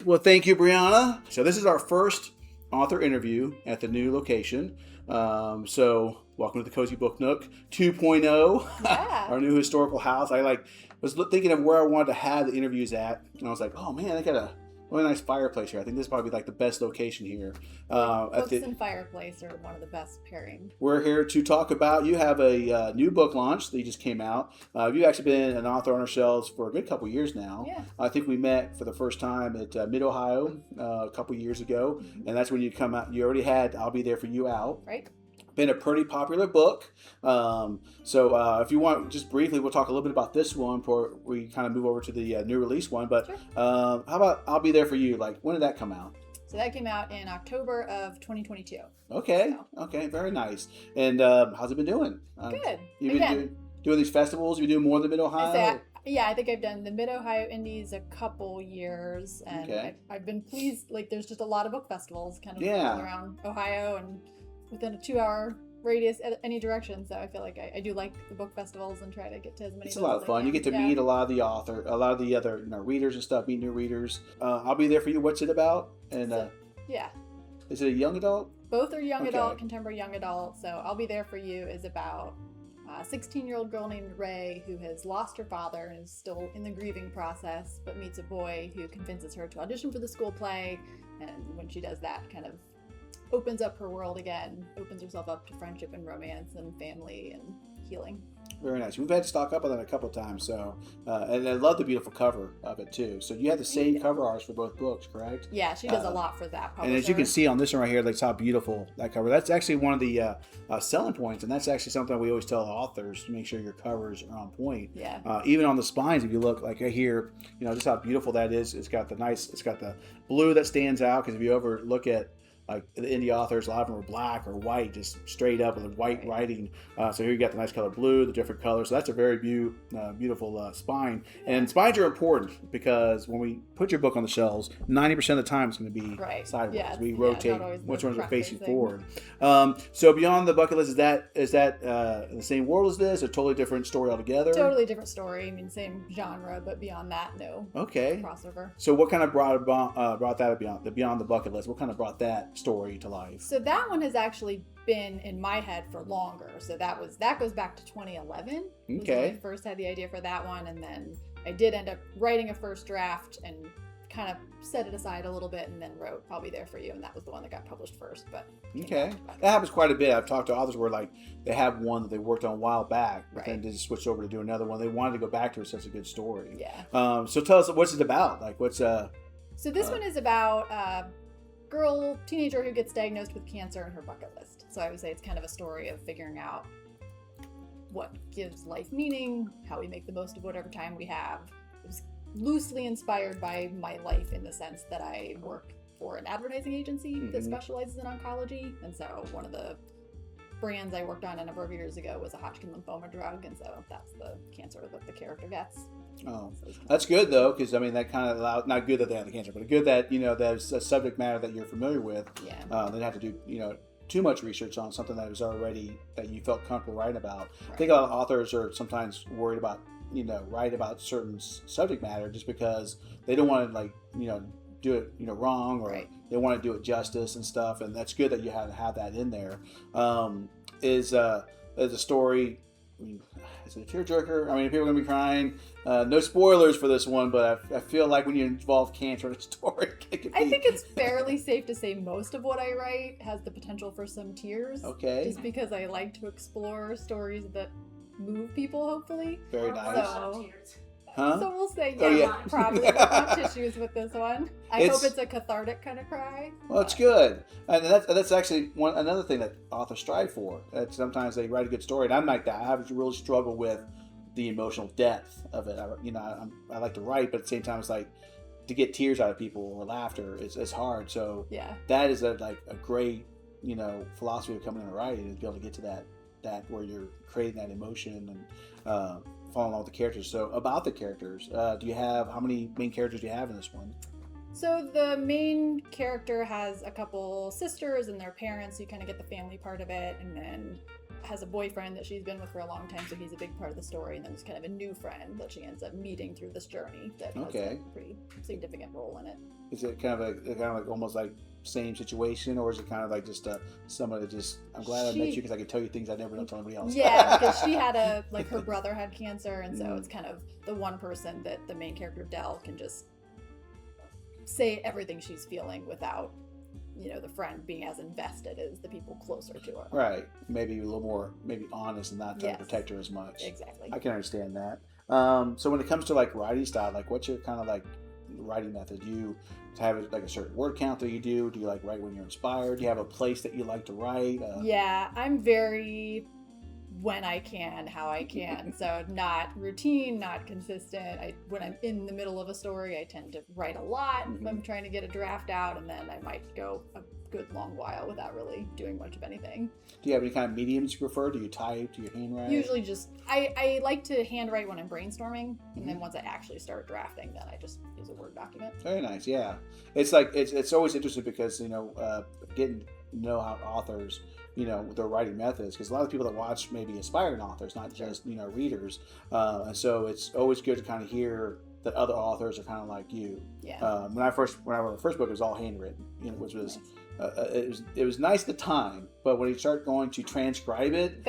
Well, thank you, Brieanna. So this is our first author interview at the new location. So welcome to the Cozy Book Nook 2.0, our new historical house. I was thinking of where I wanted to have the interviews at, and I was like, oh man, I got a really nice fireplace here. I think this is probably like the best location here. Books and fireplace are one of the best pairings. We're here to talk about, you have a new book launch that you just came out. You've actually been an author on our shelves for a good couple years now. Yeah. I think we met for the first time at Mid-Ohio a couple years ago, and that's when you come out. You already had I'll Be There For You out. Right. Been a pretty popular book. So if you want, just briefly, we'll talk a little bit about this one before we kind of move over to the new release one. But sure. How about I'll Be There For You? Like, when did that come out? So that came out in October of 2022. Okay. Okay. Very nice. And how's it been doing? Good. You've been doing these festivals? You been doing more than Mid-Ohio? Yeah, I think I've done the Mid-Ohio Indies a couple years. And I've been pleased. Like, there's just a lot of book festivals kind of all around Ohio and within a 2-hour radius any direction. So I feel like I do like the book festivals and try to get to as many. It's a lot of fun. You get to meet a lot of the other readers and stuff, meet new readers. I'll Be There For You. What's it about? And is it a young adult? Both are young adult, contemporary young adult. So I'll Be There For You is about a 16-year-old girl named Ray who has lost her father and is still in the grieving process, but meets a boy who convinces her to audition for the school play. And when she does that, kind of opens up her world again, opens herself up to friendship and romance and family and healing. Very nice. We've had to stock up on that a couple of times. So, and I love the beautiful cover of it too. So you have the same cover arts for both books, correct? Yeah, she does a lot for that publisher. And as you can see on this one right here, that's how beautiful that cover. That's actually one of the selling points, and that's actually something we always tell authors to make sure your covers are on point. Yeah. Even on the spines, if you look like right here, just how beautiful that is. It's got the blue that stands out, because if you ever look at like the indie authors, a lot of them are black or white, just straight up with white writing. So here you got the nice color blue, the different colors. So that's a very beautiful spine. And spines are important because when we put your book on the shelves, 90% of the time it's going to be sideways. Yeah, we rotate which ones are facing forward. So Beyond the Bucket List, is that the same world as this? A totally different story altogether? Totally different story. I mean, same genre, but beyond that, no. Okay. Crossover. So what kind of brought that Beyond the Bucket List? What kind of brought that story to life? So that one has actually been in my head for longer. So that goes back to 2011. Okay. When I first had the idea for that one, and then I did end up writing a first draft and kind of set it aside a little bit, and then wrote I'll Be There For You, and that was the one that got published first. But okay, that happens quite a bit. I've talked to authors where like they have one that they worked on a while back, but then they just switched over to do another one. They wanted to go back to it. Such a good story. Yeah. So tell us, what's it about? Like, what's So this one is about teenager who gets diagnosed with cancer and her bucket list. So I would say it's kind of a story of figuring out what gives life meaning, how we make the most of whatever time we have. It was loosely inspired by my life in the sense that I work for an advertising agency that specializes in oncology. And so one of the brands I worked on a number of years ago was a Hodgkin lymphoma drug. And so that's the cancer that the character gets. Oh, that's good though, because I mean that kind of allows, not good that they have the cancer, but good that there's a subject matter that you're familiar with. Yeah. They didn't have to do too much research on something that was already that you felt comfortable writing about. Right. I think a lot of authors are sometimes worried about write about certain subject matter just because they don't want to do it wrong, or they want to do it justice and stuff. And that's good that you have that in there. Is a story. I mean, is it a tearjerker? I mean, people are going to be crying. No spoilers for this one, but I feel like when you involve cancer in a story, I think it's fairly safe to say most of what I write has the potential for some tears. Okay. Just because I like to explore stories that move people, hopefully. Very nice. So we'll say probably tissues with this one. I hope it's a cathartic kind of cry. Well, it's good, and that's actually another thing that authors strive for. That sometimes they write a good story, and I'm like that. I have to really struggle with the emotional depth of it. I like to write, but at the same time, it's like to get tears out of people or laughter is hard. So that is a great philosophy of coming into writing, is to be able to get to that where you're creating that emotion and falling along with the characters. So about the characters, how many main characters do you have in this one? So the main character has a couple sisters and their parents, so you kind of get the family part of it, and then has a boyfriend that she's been with for a long time, so he's a big part of the story, and then there's kind of a new friend that she ends up meeting through this journey that has a pretty significant role in it. Is it kind of like almost like same situation, or is it kind of like just someone that just, I'm glad I met you because I can tell you things I never know to anybody else? Yeah, because she had her brother had cancer, and so it's kind of the one person that the main character Dell can just say everything she's feeling without, the friend being as invested as the people closer to her. Right. Maybe a little more, maybe honest and not trying to protect her as much. Exactly. I can understand that. So when it comes to like writing style, like what's your kind of like writing method? Do you have like a certain word count that you do? Do you like write when you're inspired? Do you have a place that you like to write? Yeah, I'm very when I can, how I can. So not routine, not consistent. When I'm in the middle of a story, I tend to write a lot if I'm trying to get a draft out, and then I might go a good long while without really doing much of anything. Do you have any kind of mediums you prefer? Do you type? Do you handwrite? Usually just, I like to handwrite when I'm brainstorming, and then once I actually start drafting, then I just use a Word document. Very nice, yeah. It's like, it's always interesting because, getting to know how authors, their writing methods, because a lot of people that watch maybe aspiring authors, not just, readers. And so it's always good to kind of hear that other authors are kind of like you. Yeah. When I wrote my first book, it was all handwritten, which was, it was nice at the time, but when you start going to transcribe it,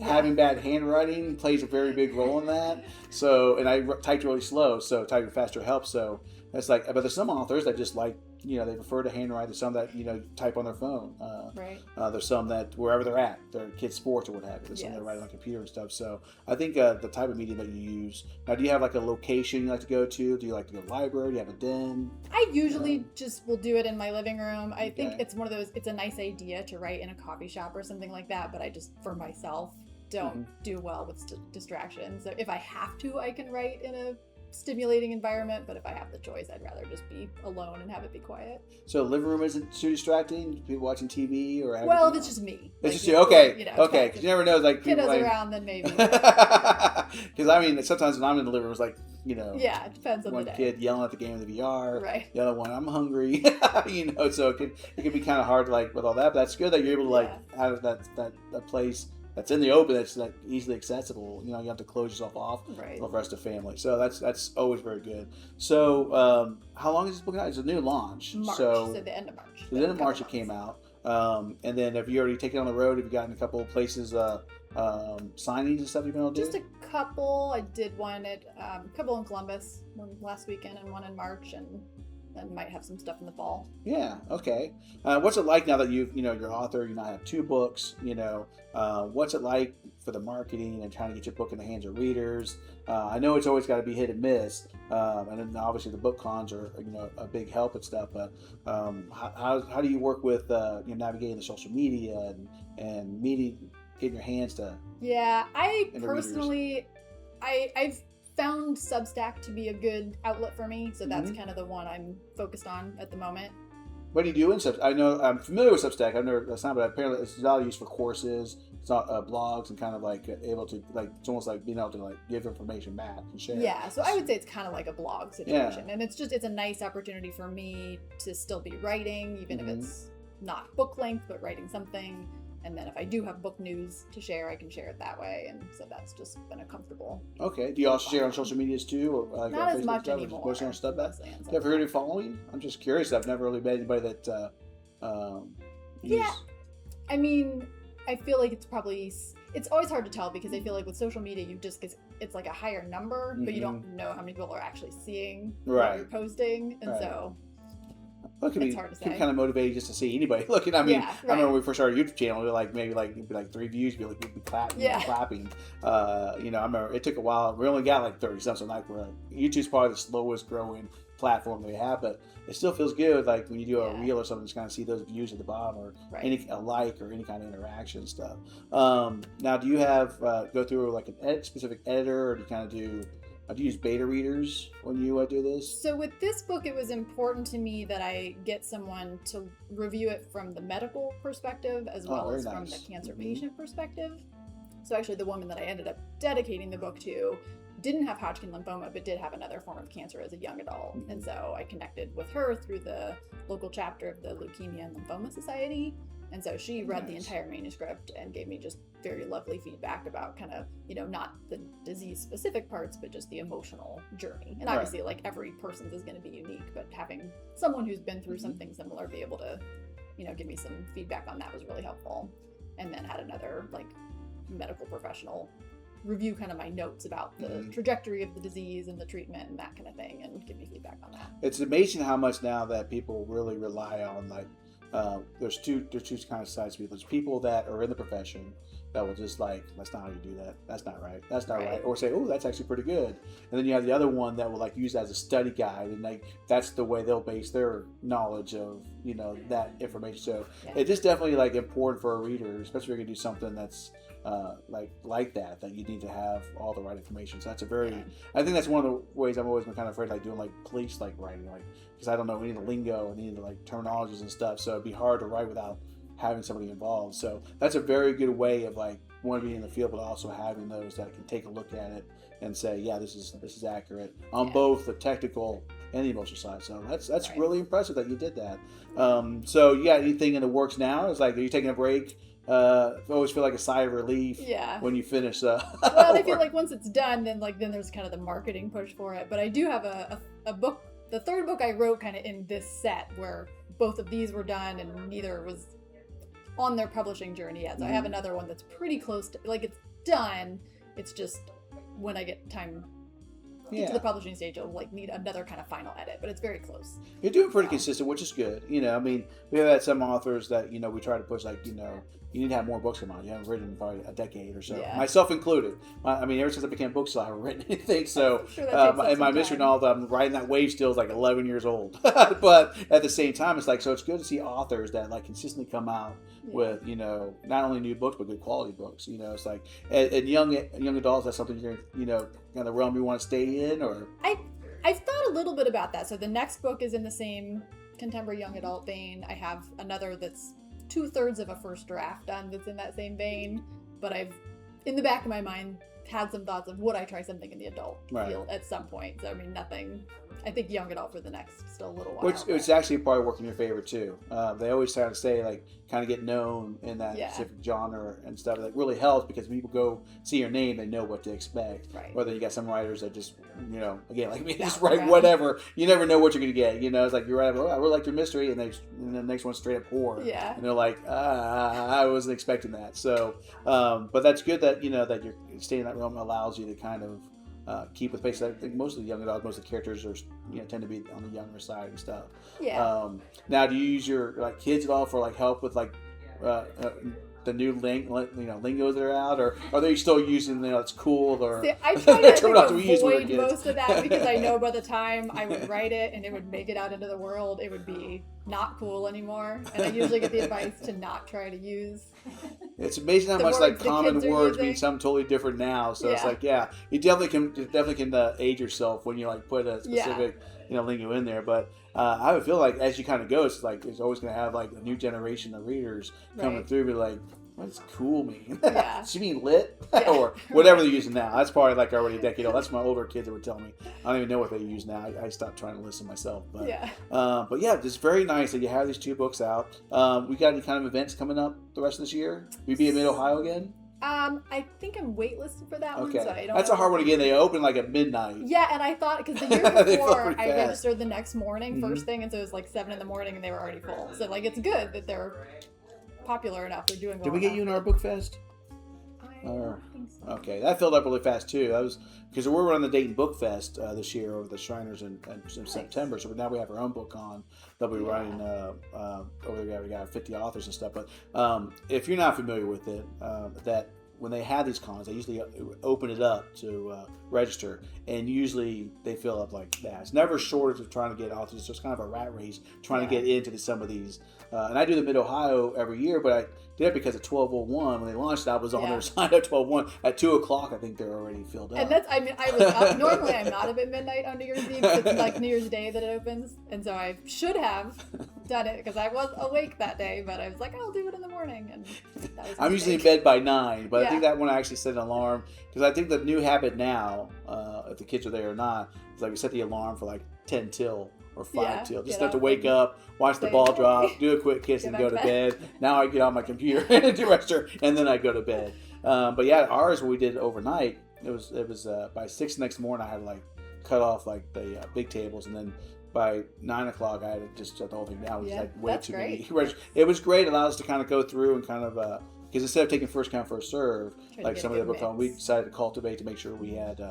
having bad handwriting plays a very big role in that. So, and I typed really slow, so typing faster helps. So that's like, but there's some authors that just like, they prefer to handwrite. There's some that, type on their phone. Right. There's some that wherever they're at, their kids' sports or what have you. There's some that write on a computer and stuff. So I think the type of medium that you use. Now, do you have like a location you like to go to? Do you like to go to the library? Do you have a den? I usually just will do it in my living room. I think it's one of those, it's a nice idea to write in a coffee shop or something like that, but I just, for myself, don't do well with distractions. So if I have to, I can write in a stimulating environment, but if I have the choice, I'd rather just be alone and have it be quiet. So living room isn't too distracting? People watching TV or well, if it's just me. It's just you. Okay. Okay. Because you never know, like people kiddos around, then maybe. Because I mean, sometimes when I'm in the living room, it's like yeah, it depends on the day. One kid yelling at the game of the VR, right? The other one, I'm hungry. So it can be kind of hard, like with all that. But that's good that you're able to have that place that's in the open, that's like easily accessible. You have to close yourself off from the rest of the family. So that's always very good. So how long is this book out? It's a new launch. March, so the end of March. The end of March it came out. And then have you already taken it on the road? Have you gotten a couple of places, signings and stuff you've been able to do? Just a couple. I did one at a couple in Columbus, one last weekend and one in March, and might have some stuff in the fall. Yeah. Okay. What's it like now that you're an author? You now have 2 books. What's it like for the marketing and trying to get your book in the hands of readers? I know it's always got to be hit and miss, and then obviously the book cons are a big help and stuff. But how do you work with navigating the social media and getting your hands to? Yeah, I personally, I've found Substack to be a good outlet for me, so that's kind of the one I'm focused on at the moment. What do you do in Substack? I know I'm familiar with Substack. I've never that's not, but apparently it's a lot of use for courses. It's not blogs and kind of like able to it's almost like being able to like give information back and share. Yeah, so I would say it's kind of like a blog situation, and it's a nice opportunity for me to still be writing, even if it's not book length, but writing something. And then if I do have book news to share, I can share it that way. And so that's just been a comfortable. Okay. Do you also share on social medias too? Or not as much anymore. Mostly on stuff back? Do you ever heard of following? I'm just curious. I've never really met anybody that yeah. I mean, I feel like it's always hard to tell because I feel like with social media, it's like a higher number, but you don't know how many people are actually seeing what you're posting. And so it's hard to say. Kind of motivated just to see anybody looking. I mean, I remember when we first started a YouTube channel, we were maybe 3 views, we'd be clapping. I remember it took a while. We only got 30 something. YouTube's probably the slowest growing platform they have, but it still feels good. Like when you do a reel or something, just kind of see those views at the bottom or a like or any kind of interaction stuff. Now, do you have go through an specific editor, or do you kind of do you use beta readers when you do this? So with this book, it was important to me that I get someone to review it from the medical perspective as well as from the cancer patient perspective. So actually the woman that I ended up dedicating the book to didn't have Hodgkin lymphoma, but did have another form of cancer as a young adult. And so I connected with her through the local chapter of the Leukemia and Lymphoma Society. And so she read the Nice. entire manuscript and gave me just very lovely feedback about kind of, not the disease specific parts, but just the emotional journey. And obviously, like, every person's is going to be unique, but having someone who's been through something similar be able to, give me some feedback on that was really helpful. And then had another, like, medical professional review kind of my notes about the trajectory of the disease and the treatment and that kind of thing, and give me feedback on that. It's amazing how much now that people really rely on, like, there's two kind of sides to people. There's people that are in the profession that will just like, that's not how you do that. That's not right. That's not right. Or say, oh, that's actually pretty good. And then you have the other one that will like use that as a study guide, and like that's the way they'll base their knowledge of that information. So it's just definitely like important for a reader, especially if you're gonna do something that's like that you need to have all the right information. So that's I think that's one of the ways I've always been kind of afraid, like doing like police like writing, like, because I don't know any of the lingo and any of the like terminologies and stuff, so it'd be hard to write without having somebody involved. So that's a very good way of like one being in the field, but also having those that can take a look at it and say, yeah, this is accurate on both the technical and the emotional side. So that's really impressive that you did that. So you got anything in the works now? It's like, are you taking a break? I always feel like a sigh of relief when you finish. Well, I feel like once it's done, then there's kind of the marketing push for it. But I do have a book, the third book I wrote kind of in this set, where both of these were done and neither was on their publishing journey yet. So I have another one that's pretty close to, like, it's done. It's just when I get time to the publishing stage, it'll like need another kind of final edit, but it's very close. You're doing pretty consistent, which is good. I mean, we have had some authors that we try to push, like, you need to have more books come out. You haven't written in probably a decade or so, myself included. I mean, ever since I became a bookseller, I haven't written anything. So, and my mystery novel that I'm writing, that Wave Still, is like 11 years old. But at the same time, it's like, so it's good to see authors that like consistently come out with, not only new books, but good quality books. It's like, and young adults, that's something you're, kind of the realm you want to stay in, or? I've thought a little bit about that. So the next book is in the same contemporary young adult vein. I have another that's 2/3 of a first draft done that's in that same vein, but I've, in the back of my mind, had some thoughts of would I try something in the adult field at some point. So I mean, nothing. I think young adult for the next still a little while. Which actually probably work in your favor too. They always try to say like kind of get known in that specific genre and stuff. That really helps because when people go see your name, they know what to expect. Right. Whether you got some writers that just again like me, just write whatever. You never know what you're gonna get. It's like you're right. Oh, I really like your mystery, and the next one's straight up horror. Yeah. And they're like, I wasn't expecting that. So, but that's good that that you're staying in that realm allows you to kind of. Keep with pace. I think most of the young adults, most of the characters are, tend to be on the younger side and stuff. Yeah. Now, do you use your like kids at all for like help with like the new lingos that are out, or are they still using it's cool or? See, I try to avoid most of that because I know by the time I would write it and it would make it out into the world, it would be not cool anymore. And I usually get the advice to not try to use. It's amazing how much like common words mean something totally different now. So it's like, you definitely can age yourself when you like put a specific lingo in there. But I would feel like as you kind of go, it's like it's always going to have like a new generation of readers coming through, be like, what does cool mean? Does she mean lit? Or whatever they're using now. That's probably like already a decade old. That's my older kids that would tell me. I don't even know what they use now. I stopped trying to listen myself. But it's very nice that you have these 2 books out. We got any kind of events coming up the rest of this year? We be in Mid-Ohio again? I think I'm waitlisted for that one, so I don't. That's a hard one again. They open like at midnight. Yeah, and I thought because the year before I registered the next morning, first thing, and so it was like 7 a.m, and they were already full. So like it's good that they're popular enough. They're doing well. Did we get you in our book fest? I don't think so. Okay, that filled up really fast too. That was because we're running the Dayton Book Fest this year over the Shriners in September. So now we have our own book on. They'll be running over there. We got 50 authors and stuff. But if you're not familiar with it, that when they have these cons, they usually open it up to register, and usually they fill up like that. It's never a shortage of trying to get authors. So it's kind of a rat race trying to get into some of these. And I do the Mid-Ohio every year, but I did it because at 12:01 when they launched, I was on their side at 12:01. At 2:00, I think they're already filled up. And I was up. Normally I'm not up at midnight on New Year's Eve. It's like New Year's Day that it opens, and so I should have done it because I was awake that day. But I was like, I'll do it in the morning. And that was I'm usually in bed by 9, but I think that one I actually set an alarm because I think the new habit now, if the kids are there or not, is like we set the alarm for like 10 till or 5 till. Just have to wake up, watch the ball drop, do a quick kiss, and go to bed. Now I get on my computer and do register, and then I go to bed. But yeah, ours when we did it overnight, it was by 6 the next morning I had to like cut off like the big tables, and then by 9 o'clock I had to just shut the whole thing down. It was like way too many. It was great. It allowed us to kind of go through and kind of because instead of taking first come first serve like some of the book, we decided to cultivate to make sure we had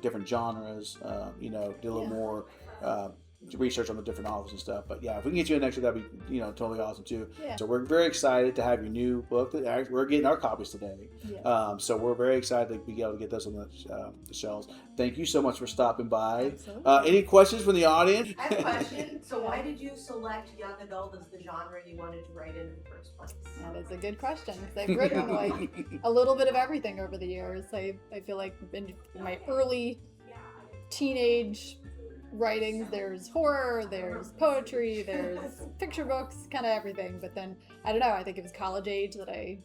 different genres. Did a little more. Research on the different authors and stuff. But yeah, if we can get you an extra, that'd be totally awesome too. Yeah. So we're very excited to have your new book. We're getting our copies today. Yeah. So we're very excited to be able to get those on the shelves. Thank you so much for stopping by. Any questions from the audience? I have a question. So why did you select young adult as the genre you wanted to write in the first place? That is a good question because I've written like a little bit of everything over the years. I feel like in my early teenage writings, there's horror, there's poetry, there's picture books, kind of everything. But then I don't know, I think it was college age that I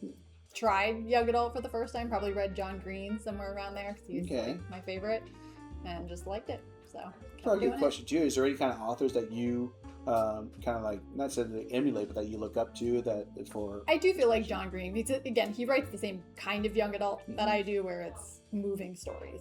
tried young adult for the first time. Probably read John Green somewhere around there because he's like my favorite, and just liked it. So probably a good question too. Is there any kind of authors that you kind of like, not necessarily emulate, but that you look up to that for? I do feel like John Green because again he writes the same kind of young adult that I do, where it's moving stories.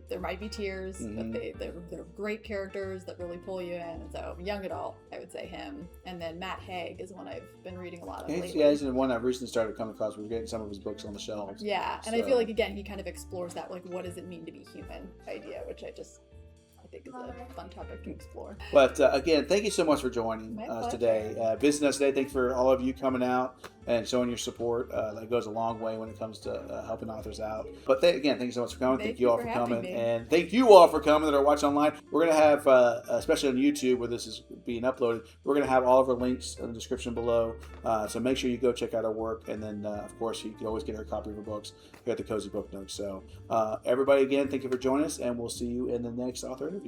There might be tears, but they're great characters that really pull you in. And so young adult, I would say him. And then Matt Haig is one I've been reading a lot of lately. Yeah, he's the one I've recently started coming across. We're getting some of his books on the shelves. Yeah, and I feel like again he kind of explores that like what does it mean to be human idea, which I think is a fun topic to explore. But again, thank you so much for joining us today, visiting us today. Thanks for all of you coming out and showing your support. That goes a long way when it comes to helping authors out. But again, thank you so much for coming. Thank you all for coming. And thank you all for coming that are watching online. We're going to have, especially on YouTube where this is being uploaded, we're going to have all of our links in the description below. So make sure you go check out our work. And then, of course, you can always get our copy of our books here at the Cozy Book Nook. So everybody, again, thank you for joining us. And we'll see you in the next author interview.